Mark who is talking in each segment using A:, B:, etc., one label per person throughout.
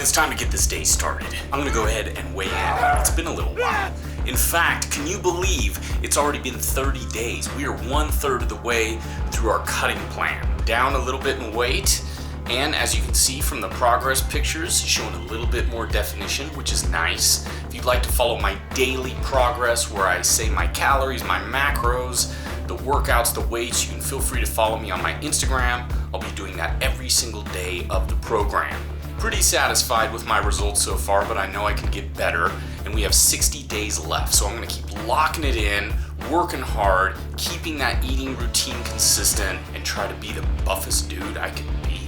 A: It's time to get this day started. I'm gonna go ahead and weigh in. It's been a little while. In fact, can you believe it's already been 30 days? We are 1/3 of the way through our cutting plan. Down a little bit in weight, and as you can see from the progress pictures, showing a little bit more definition, which is nice. If you'd like to follow my daily progress where I say my calories, my macros, the workouts, the weights, you can feel free to follow me on my Instagram. I'll be doing that every single day of the program. Pretty satisfied with my results so far, but I know I can get better, and we have 60 days left, so I'm gonna keep locking it in, working hard, keeping that eating routine consistent, and try to be the buffest dude I can be.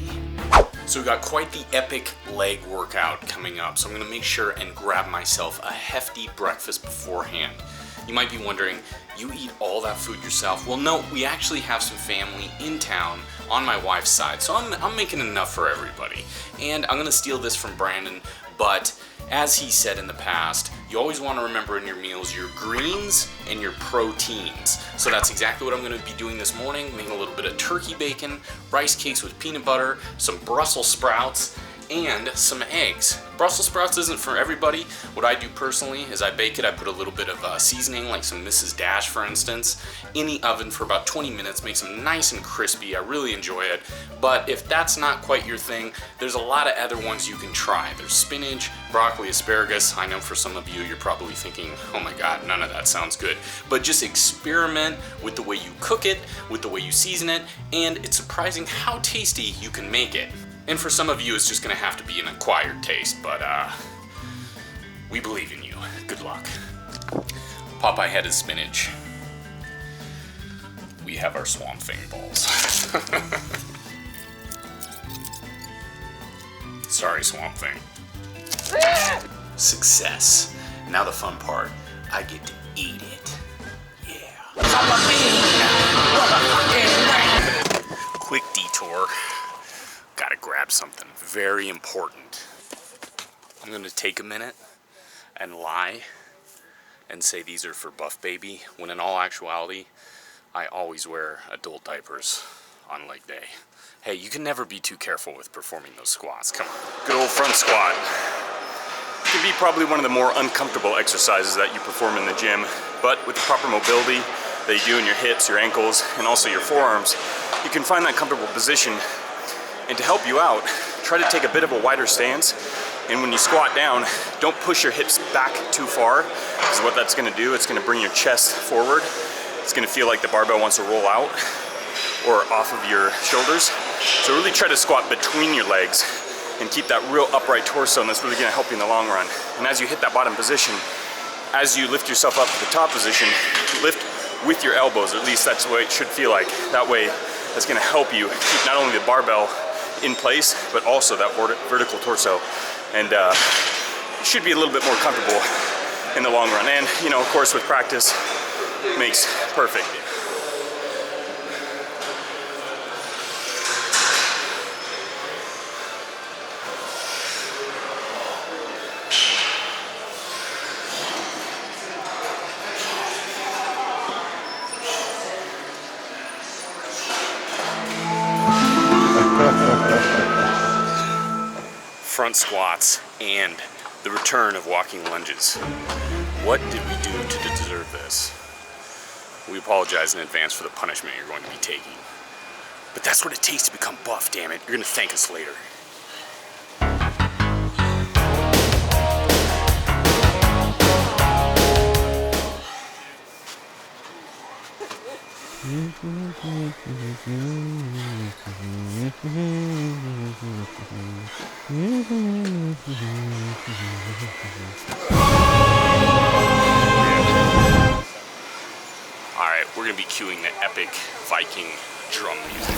A: So we got quite the epic leg workout coming up, so I'm gonna make sure and grab myself a hefty breakfast beforehand. You might be wondering, you eat all that food yourself? Well, no, we actually have some family in town on my wife's side, so I'm making enough for everybody. And I'm gonna steal this from Brandon, but as he said in the past, you always wanna remember in your meals your greens and your proteins. So that's exactly what I'm gonna be doing this morning, making a little bit of turkey bacon, rice cakes with peanut butter, some Brussels sprouts, and some eggs. Brussels sprouts isn't for everybody. What I do personally is I bake it. I put a little bit of seasoning, like some Mrs. Dash for instance, in the oven for about 20 minutes, makes them nice and crispy. I really enjoy it. But if that's not quite your thing, there's a lot of other ones you can try. There's spinach, broccoli, asparagus. I know for some of you, you're probably thinking, oh my God, none of that sounds good. But just experiment with the way you cook it, with the way you season it, and it's surprising how tasty you can make it. And for some of you, it's just gonna have to be an acquired taste, but we believe in you. Good luck. Popeye headed spinach. We have our swamp thing balls. Sorry, swamp thing. Success. Now the fun part, I get to eat it. Yeah. Quick detour. Gotta grab something very important. I'm gonna take a minute and lie and say these are for Buff Baby, when in all actuality, I always wear adult diapers on leg day. Hey, you can never be too careful with performing those squats. Come on. Good old front squat. It can be probably one of the more uncomfortable exercises that you perform in the gym, but with the proper mobility that you do in your hips, your ankles, and also your forearms, you can find that comfortable position. And to help you out, try to take a bit of a wider stance. And when you squat down, don't push your hips back too far, because what that's gonna do, it's gonna bring your chest forward. It's gonna feel like the barbell wants to roll out or off of your shoulders. So really try to squat between your legs and keep that real upright torso, and that's really gonna help you in the long run. And as you hit that bottom position, as you lift yourself up to the top position, lift with your elbows, or at least that's the way it should feel like. That way, that's gonna help you keep not only the barbell in place, but also that vertical torso, and you should be a little bit more comfortable in the long run. And you know, of course, with practice, makes perfect. Front squats and the return of walking lunges. What did we do to deserve this? We apologize in advance for the punishment you're going to be taking. But that's what it takes to become buff, damn it. You're gonna thank us later. Alright, we're gonna be cueing the epic Viking drum music.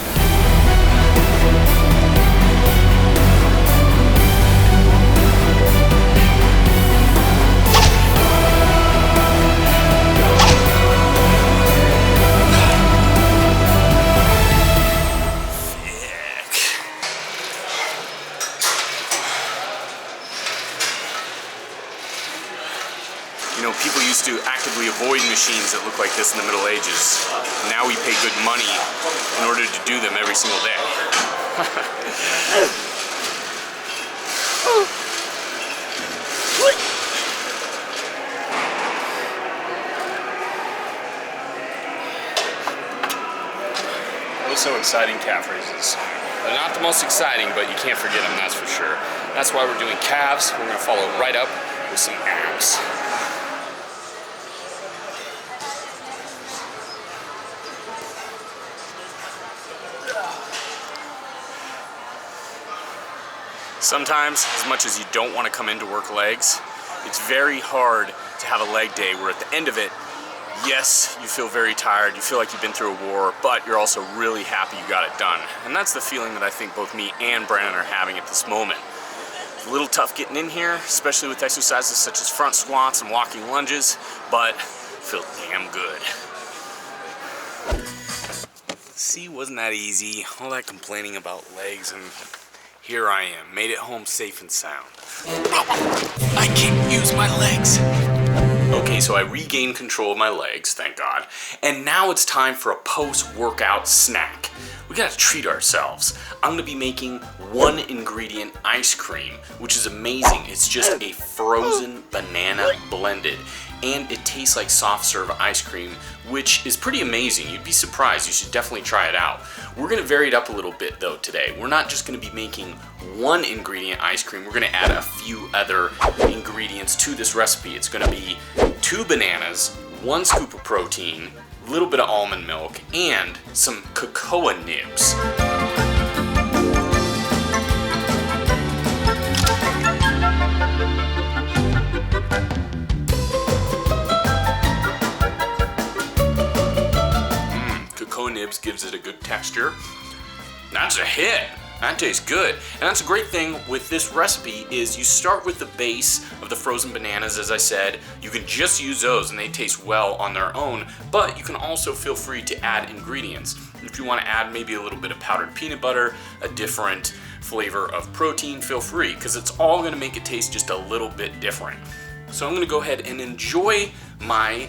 A: You know, people used to actively avoid machines that look like this in the Middle Ages. Now we pay good money in order to do them every single day. so exciting calf raises. They're not the most exciting, but you can't forget them, that's for sure. That's why we're doing calves. We're gonna follow right up with some abs. Sometimes, as much as you don't want to come in to work legs, it's very hard to have a leg day where at the end of it, yes, you feel very tired, you feel like you've been through a war, but you're also really happy you got it done. And that's the feeling that I think both me and Brandon are having at this moment. It's a little tough getting in here, especially with exercises such as front squats and walking lunges, but feel damn good. See, wasn't that easy? All that complaining about legs, and here I am, made it home safe and sound. Oh, I can't use my legs. Okay, so I regained control of my legs, thank God. And now it's time for a post-workout snack. We gotta treat ourselves. I'm gonna be making 1-ingredient ice cream, which is amazing. It's just a frozen banana blended. And it tastes like soft serve ice cream, which is pretty amazing. You'd be surprised. You should definitely try it out. We're gonna vary it up a little bit though today. We're not just gonna be making 1-ingredient ice cream. We're gonna add a few other ingredients to this recipe. It's gonna be 2 bananas, 1 scoop of protein, a little bit of almond milk, and some cocoa nibs. Nibs gives it a good texture. That's a hit. That tastes good. And that's a great thing with this recipe is you start with the base of the frozen bananas, as I said. You can just use those and they taste well on their own, but you can also feel free to add ingredients. If you want to add maybe a little bit of powdered peanut butter, a different flavor of protein, feel free, because it's all going to make it taste just a little bit different. So I'm going to go ahead and enjoy my,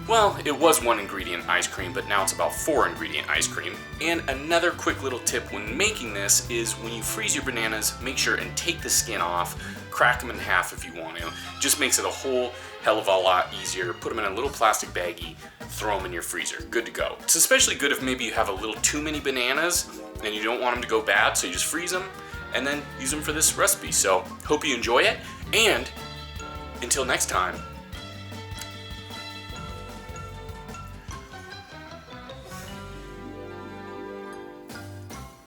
A: well, it was 1-ingredient ice cream, but now it's about 4-ingredient ice cream. And another quick little tip when making this is when you freeze your bananas, make sure and take the skin off, crack them in half if you want to. Just makes it a whole hell of a lot easier. Put them in a little plastic baggie, throw them in your freezer, good to go. It's especially good if maybe you have a little too many bananas and you don't want them to go bad, so you just freeze them and then use them for this recipe. So hope you enjoy it, and until next time,